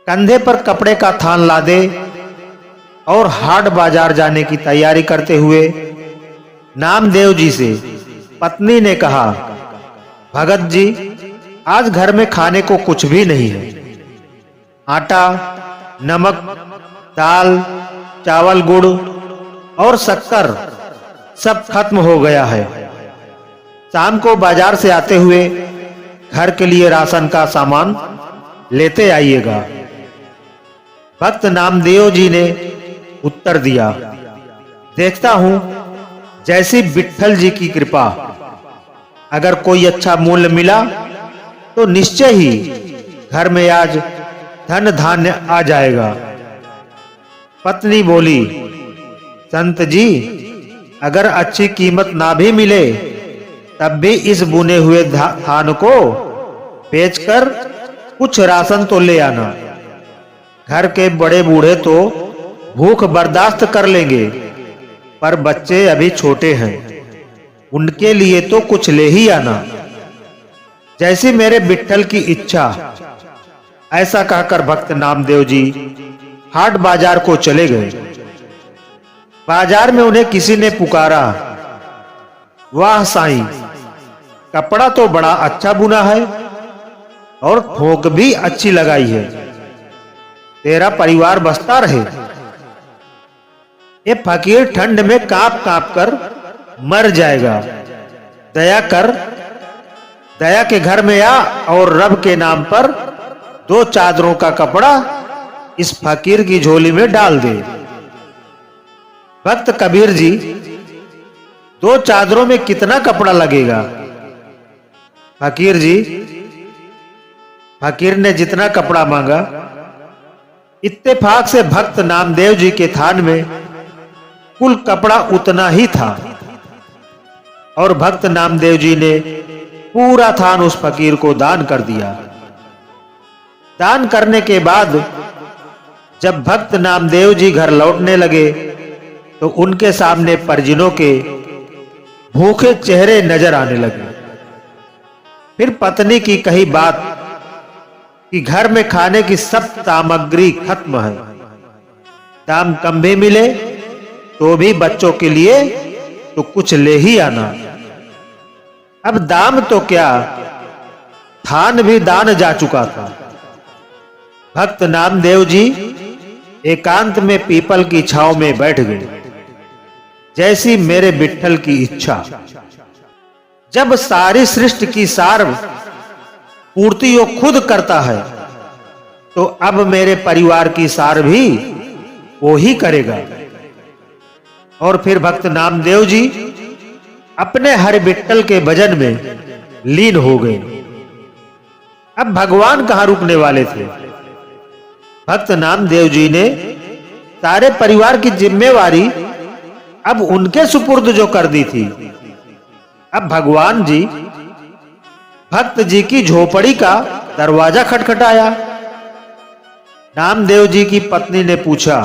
कंधे पर कपड़े का थान लादे और हाट बाजार जाने की तैयारी करते हुए नामदेव जी से पत्नी ने कहा, भगत जी, आज घर में खाने को कुछ भी नहीं है। आटा, नमक, दाल, चावल, गुड़ और शक्कर सब खत्म हो गया है। शाम को बाजार से आते हुए घर के लिए राशन का सामान लेते आइएगा। भक्त नामदेव जी ने उत्तर दिया, देखता हूं जैसी विट्ठल जी की कृपा। अगर कोई अच्छा मूल्य मिला तो निश्चय ही घर में आज धन धान्य आ जाएगा। पत्नी बोली, संत जी, अगर अच्छी कीमत ना भी मिले तब भी इस बुने हुए धान को बेचकर कुछ राशन तो ले आना। घर के बड़े बूढ़े तो भूख बर्दाश्त कर लेंगे, पर बच्चे अभी छोटे हैं, उनके लिए तो कुछ ले ही आना। जैसी मेरे विट्ठल की इच्छा। ऐसा कहकर भक्त नामदेव जी हाट बाजार को चले गए। बाजार में उन्हें किसी ने पुकारा, वाह साईं, कपड़ा तो बड़ा अच्छा बुना है और थोक भी अच्छी लगाई है। तेरा परिवार बसता रहे। ये फकीर ठंड में कांप कांप कर मर जाएगा। दया कर, दया के घर में आ और रब के नाम पर 2 चादरों का कपड़ा इस फकीर की झोली में डाल दे। भक्त कबीर जी, 2 चादरों में कितना कपड़ा लगेगा? फकीर जी, फकीर ने जितना कपड़ा मांगा, इत्तेफाक से भक्त नामदेव जी के थान में कुल कपड़ा उतना ही था और भक्त नामदेव जी ने पूरा थान उस फकीर को दान कर दिया। दान करने के बाद जब भक्त नामदेव जी घर लौटने लगे तो उनके सामने परिजनों के भूखे चेहरे नजर आने लगे। फिर पत्नी की कही बात कि घर में खाने की सब सामग्री खत्म है, दाम कम भी मिले तो भी बच्चों के लिए तो कुछ ले ही आना। अब दाम तो क्या, थान भी दान जा चुका था। भक्त नामदेव जी एकांत में पीपल की छांव में बैठ गए, जैसी मेरे विट्ठल की इच्छा। जब सारी सृष्टि की सार पूर्ति वो खुद करता है तो अब मेरे परिवार की सार भी वो ही करेगा। और फिर भक्त नामदेव जी अपने हरि विट्ठल के भजन में लीन हो गए। अब भगवान कहां रुकने वाले थे। भक्त नामदेव जी ने सारे परिवार की जिम्मेवारी अब उनके सुपुर्द जो कर दी थी। अब भगवान जी भक्त जी की झोपड़ी का दरवाजा खटखटाया। नामदेव जी की पत्नी ने पूछा,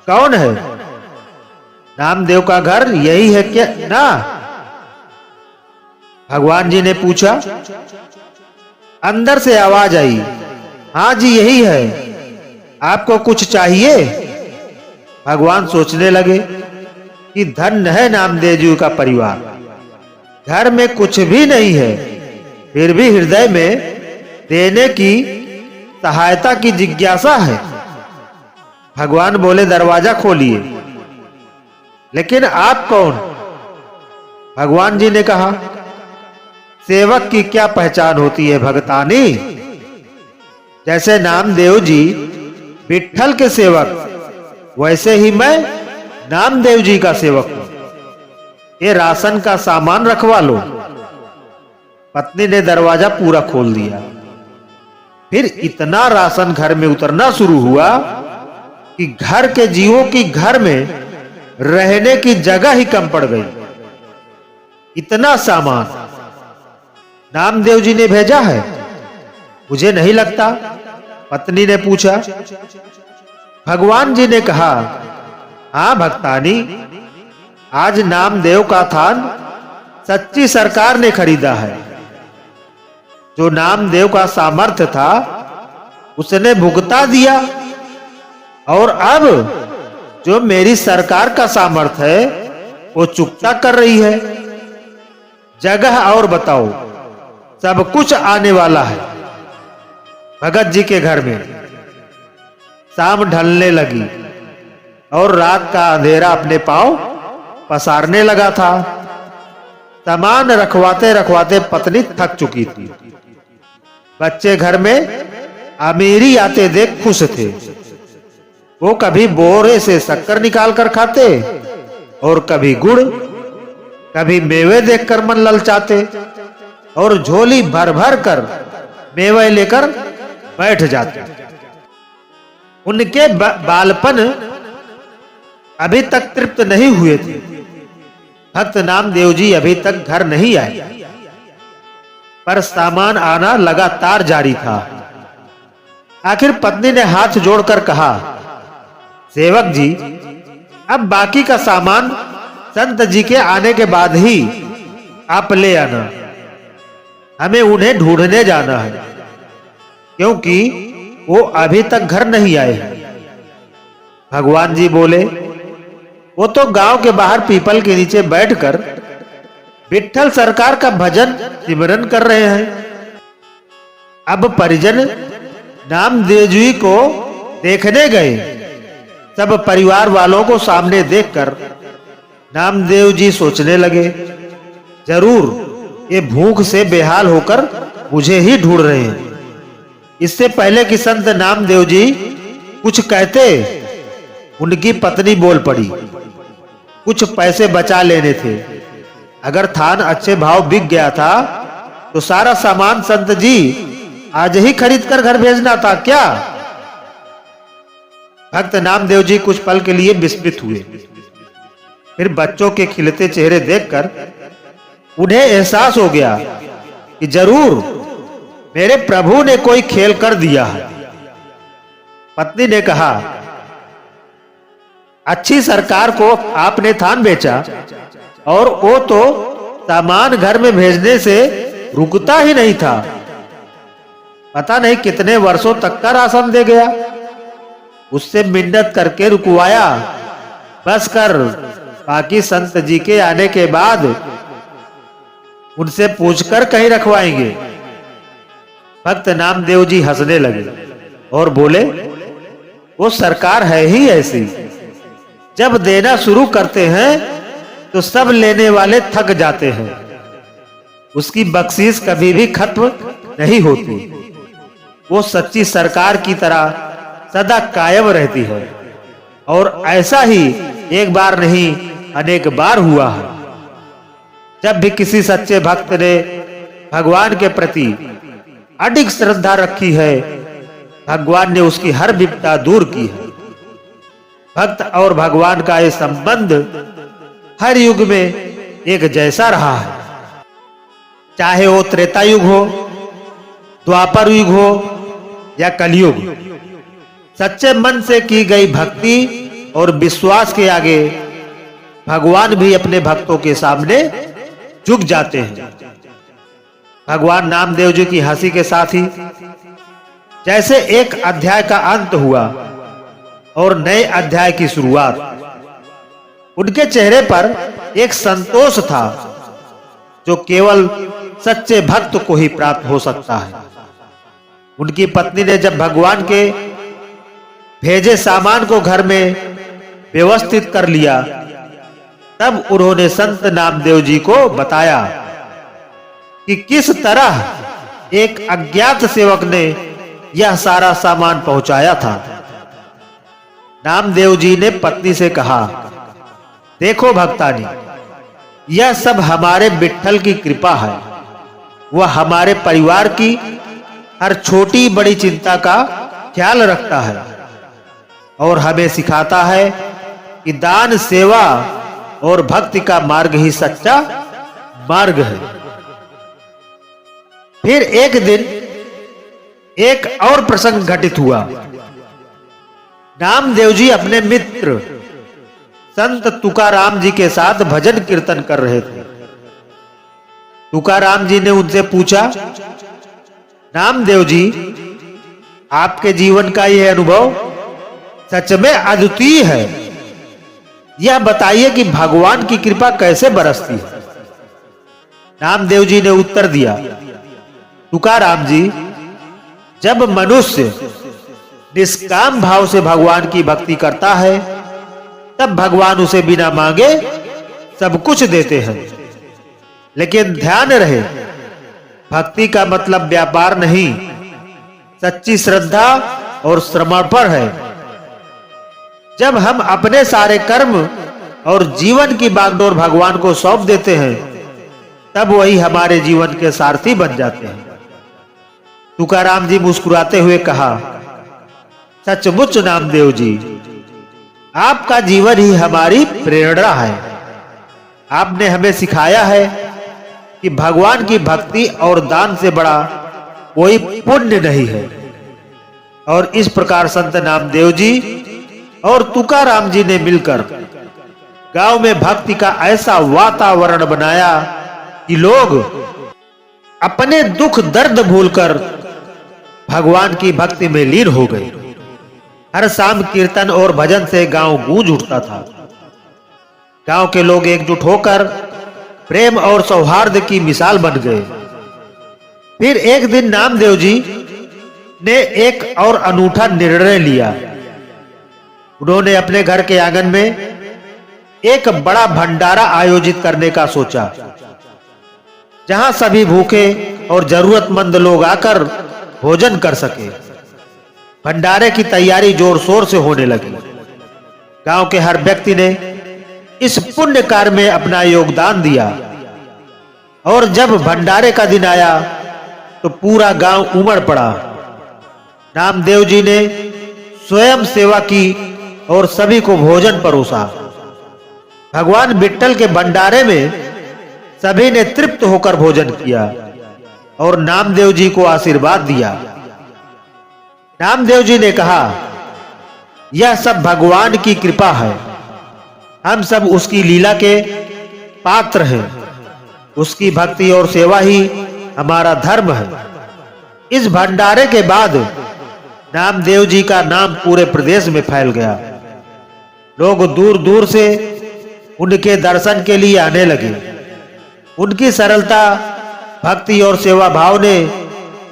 कौन है? नामदेव का घर यही है क्या ना? भगवान जी ने पूछा। अंदर से आवाज आई, हाँ जी यही है, आपको कुछ चाहिए? भगवान सोचने लगे कि धन्य है नामदेव जी का परिवार, घर में कुछ भी नहीं है, फिर भी हृदय में देने की सहायता की जिज्ञासा है। भगवान बोले, दरवाजा खोलिए। लेकिन आप कौन? भगवान जी ने कहा, सेवक की क्या पहचान होती है भगतानी। जैसे नामदेव जी विट्ठल के सेवक, वैसे ही मैं नामदेव जी का सेवक हूं। ये राशन का सामान रखवा लो। पत्नी ने दरवाजा पूरा खोल दिया। फिर इतना राशन घर में उतरना शुरू हुआ कि घर के जीवों की घर में रहने की जगह ही कम पड़ गई। इतना सामान नामदेव जी ने भेजा है? मुझे नहीं लगता। पत्नी ने पूछा। भगवान जी ने कहा, हां भक्तानी, आज नामदेव का थान सच्ची सरकार ने खरीदा है। जो नामदेव का सामर्थ्य था उसने भुगता दिया और अब जो मेरी सरकार का सामर्थ्य है वो चुकता कर रही है। जगह और बताओ, सब कुछ आने वाला है। भगत जी के घर में शाम ढलने लगी और रात का अंधेरा अपने पांव पसारने लगा था। सामान रखवाते रखवाते पत्नी थक चुकी थी। बच्चे घर में अमीरी आते देख खुश थे। वो कभी बोरे से शक्कर निकाल कर खाते और कभी गुड़, कभी मेवे देखकर मन ललचाते और झोली भर भर कर मेवे लेकर बैठ जाते। उनके बालपन अभी तक तृप्त नहीं हुए थे। भक्त नामदेव जी अभी तक घर नहीं आए, पर सामान आना लगातार जारी था। आखिर पत्नी ने हाथ जोड़कर कहा, सेवक जी, अब बाकी का सामान संत जी के आने के बाद ही आप ले आना। हमें उन्हें ढूंढने जाना है, क्योंकि वो अभी तक घर नहीं आए हैं। भगवान जी बोले, वो तो गांव के बाहर पीपल के नीचे बैठकर विट्ठल सरकार का भजन सिमरन कर रहे हैं। अब परिजन नामदेव जी को देखने गए। सब परिवार वालों को सामने देखकर नामदेव जी सोचने लगे, जरूर ये भूख से बेहाल होकर मुझे ही ढूंढ रहे हैं। इससे पहले कि संत नामदेव जी कुछ कहते, उनकी पत्नी बोल पड़ी, कुछ पैसे बचा लेने थे। अगर थान अच्छे भाव बिक गया था तो सारा सामान संत जी आज ही खरीद कर घर भेजना था क्या? भक्त नामदेव जी कुछ पल के लिए विस्मित हुए। फिर बच्चों के खिलते चेहरे देखकर उन्हें एहसास हो गया कि जरूर मेरे प्रभु ने कोई खेल कर दिया है। पत्नी ने कहा, अच्छी सरकार को आपने थान बेचा और वो तो सामान घर में भेजने से रुकता ही नहीं था। पता नहीं कितने वर्षों तक का राशन दे गया। उससे मिन्नत करके रुकवाया, बस कर, बाकी संत जी के आने के बाद उनसे पूछकर कहीं रखवाएंगे। भक्त नामदेव जी हंसने लगे और बोले, वो सरकार है ही ऐसी, जब देना शुरू करते हैं तो सब लेने वाले थक जाते हैं। उसकी बख्शीश कभी भी खत्म नहीं होती। वो सच्ची सरकार की तरह सदा कायम रहती है। और ऐसा ही एक बार नहीं अनेक बार हुआ है। जब भी किसी सच्चे भक्त ने भगवान के प्रति अडिग श्रद्धा रखी है, भगवान ने उसकी हर विपदा दूर की है। भक्त और भगवान का ये संबंध हर युग में एक जैसा रहा है। चाहे वो त्रेता युग हो, द्वापर युग हो या कलयुग, सच्चे मन से की गई भक्ति और विश्वास के आगे भगवान भी अपने भक्तों के सामने झुक जाते हैं। भगवान नामदेव जी की हंसी के साथ ही जैसे एक अध्याय का अंत हुआ और नए अध्याय की शुरुआत। उनके चेहरे पर एक संतोष था जो केवल सच्चे भक्त को ही प्राप्त हो सकता है। उनकी पत्नी ने जब भगवान के भेजे सामान को घर में व्यवस्थित कर लिया, तब उन्होंने संत नामदेव जी को बताया कि किस तरह एक अज्ञात सेवक ने यह सारा सामान पहुंचाया था। नामदेव जी ने पत्नी से कहा, देखो भक्तानी, यह सब हमारे विट्ठल की कृपा है। वह हमारे परिवार की हर छोटी बड़ी चिंता का ख्याल रखता है और हमें सिखाता है कि दान, सेवा और भक्ति का मार्ग ही सच्चा मार्ग है। फिर एक दिन एक और प्रसंग घटित हुआ। नामदेव जी अपने मित्र संत तुकाराम जी के साथ भजन कीर्तन कर रहे थे। तुकाराम जी ने उनसे पूछा, नामदेव जी, आपके जीवन का यह अनुभव सच में अद्वितीय है। यह बताइए कि भगवान की कृपा कैसे बरसती है। नामदेव जी ने उत्तर दिया, तुकाराम जी, जब मनुष्य निष्काम भाव से भगवान की भक्ति करता है तब भगवान उसे बिना मांगे सब कुछ देते हैं। लेकिन ध्यान रहे, भक्ति का मतलब व्यापार नहीं, सच्ची श्रद्धा और समर्पण है। जब हम अपने सारे कर्म और जीवन की बागडोर भगवान को सौंप देते हैं तब वही हमारे जीवन के सारथी बन जाते हैं। तुकाराम जी मुस्कुराते हुए कहा, सचमुच नामदेव जी, आपका जीवन ही हमारी प्रेरणा है। आपने हमें सिखाया है कि भगवान की भक्ति और दान से बड़ा कोई पुण्य नहीं है। और इस प्रकार संत नामदेव जी और तुकाराम जी ने मिलकर गांव में भक्ति का ऐसा वातावरण बनाया कि लोग अपने दुख दर्द भूलकर भगवान की भक्ति में लीन हो गए। हर शाम कीर्तन और भजन से गांव गूंज उठता था। गांव के लोग एकजुट होकर प्रेम और सौहार्द की मिसाल बन गए। फिर एक दिन नामदेव जी ने एक और अनूठा निर्णय लिया। उन्होंने अपने घर के आंगन में एक बड़ा भंडारा आयोजित करने का सोचा, जहां सभी भूखे और जरूरतमंद लोग आकर भोजन कर सके। भंडारे की तैयारी जोर शोर से होने लगी। गांव के हर व्यक्ति ने इस पुण्य कार्य में अपना योगदान दिया और जब भंडारे का दिन आया तो पूरा गांव उमड़ पड़ा। नामदेव जी ने स्वयं सेवा की और सभी को भोजन परोसा। भगवान विट्ठल के भंडारे में सभी ने तृप्त होकर भोजन किया और नामदेव जी को आशीर्वाद दिया। नामदेव जी ने कहा, यह सब भगवान की कृपा है। हम सब उसकी लीला के पात्र हैं। उसकी भक्ति और सेवा ही हमारा धर्म है। इस भंडारे के बाद नामदेव जी का नाम पूरे प्रदेश में फैल गया। लोग दूर दूर से उनके दर्शन के लिए आने लगे। उनकी सरलता, भक्ति और सेवा भाव ने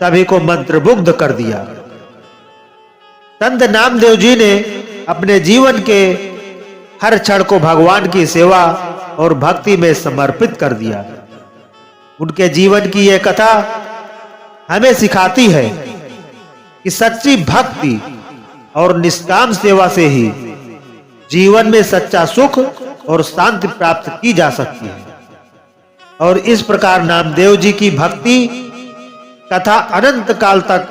सभी को मंत्रमुग्ध कर दिया। संत नामदेव जी ने अपने जीवन के हर क्षण को भगवान की सेवा और भक्ति में समर्पित कर दिया। उनके जीवन की यह कथा हमें सिखाती है कि सच्ची भक्ति और निष्काम सेवा से ही जीवन में सच्चा सुख और शांति प्राप्त की जा सकती है। और इस प्रकार नामदेव जी की भक्ति कथा अनंत काल तक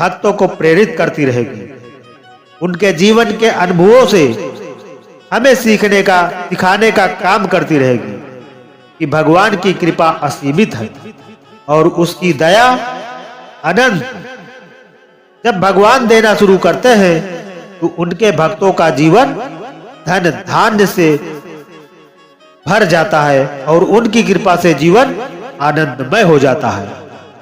भक्तों को प्रेरित करती रहेगी। उनके जीवन के अनुभवों से हमें सिखाने का काम करती रहेगी कि भगवान की कृपा असीमित है और उसकी दया अनंत। जब भगवान देना शुरू करते हैं तो उनके भक्तों का जीवन धन धान्य से भर जाता है और उनकी कृपा से जीवन आनंदमय हो जाता है।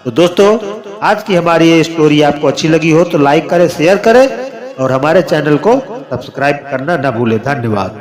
तो दोस्तों, आज की हमारी ये स्टोरी आपको अच्छी लगी हो तो लाइक करें, शेयर करें और हमारे चैनल को सब्सक्राइब करना न भूलें। धन्यवाद।